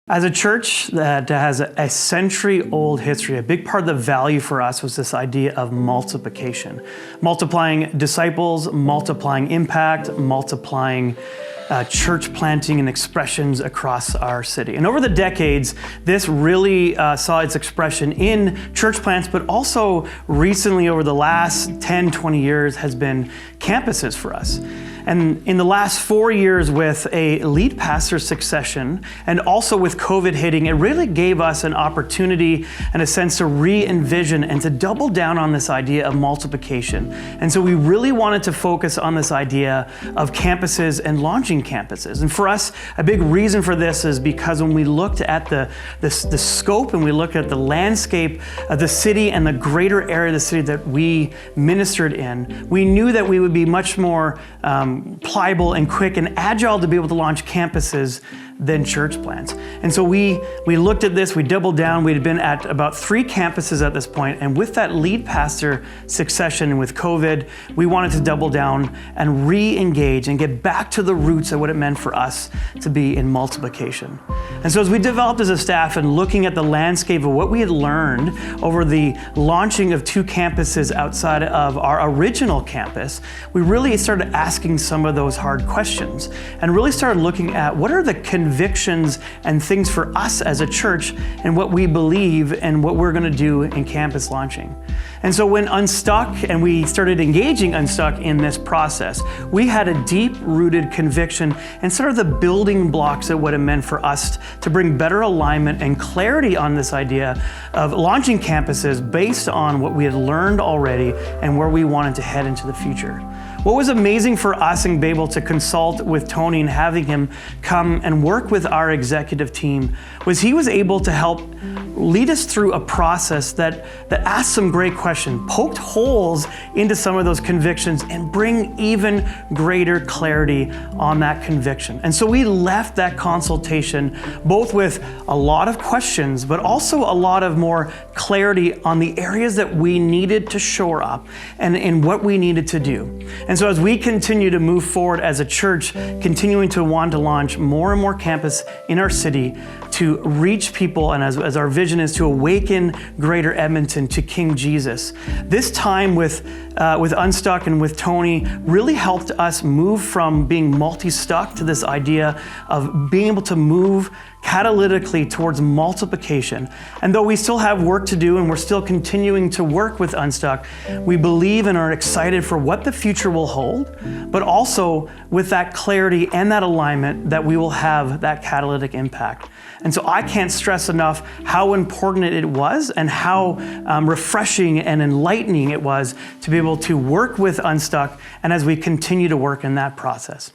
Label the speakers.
Speaker 1: As a church that has a century-old history, a big part of the value for us was this idea of multiplication. Multiplying disciples, multiplying impact, multiplying church planting and expressions across our city. And over the decades, this really saw its expression in church plants, but also recently over the last 10, 20 years has been campuses for us. And in the last 4 years with a lead pastor succession and also with COVID hitting, it really gave us an opportunity and a sense to re-envision and to double down on this idea of multiplication. And so we really wanted to focus on this idea of campuses and launching campuses. And for us, a big reason for this is because when we looked at the scope and we looked at the landscape of the city and the greater area of the city that we ministered in, we knew that we would be much more pliable and quick and agile to be able to launch campuses than church plants. And so we looked at this, we doubled down. We had been at about 3 campuses at this point, and with that lead pastor succession and with COVID, we wanted to double down and re-engage and get back to the roots of what it meant for us to be in multiplication. And so as we developed as a staff and looking at the landscape of what we had learned over the launching of 2 campuses outside of our original campus, we really started asking some of those hard questions and really started looking at what are the convictions and things for us as a church and what we believe and what we're going to do in campus launching. And so when Unstuck and we started engaging Unstuck in this process, we had a deep-rooted conviction and sort of the building blocks of what it meant for us to bring better alignment and clarity on this idea of launching campuses based on what we had learned already and where we wanted to head into the future. What was amazing for us and be able to consult with Tony and having him come and work with our executive team was he was able to help lead us through a process that asked some great questions, poked holes into some of those convictions and bring even greater clarity on that conviction. And so we left that consultation both with a lot of questions, but also a lot of more clarity on the areas that we needed to shore up and in what we needed to do. And so as we continue to move forward as a church, continuing to want to launch more and more campus in our city to reach people, and as our vision is to awaken greater Edmonton to King Jesus. This time with Unstuck and with Tony really helped us move from being multi-stuck to this idea of being able to move catalytically towards multiplication. And though we still have work to do and we're still continuing to work with Unstuck, we believe and are excited for what the future will hold, but also with that clarity and that alignment that we will have that catalytic impact. And so I can't stress enough how important it was and how refreshing and enlightening it was to be able to work with Unstuck and as we continue to work in that process.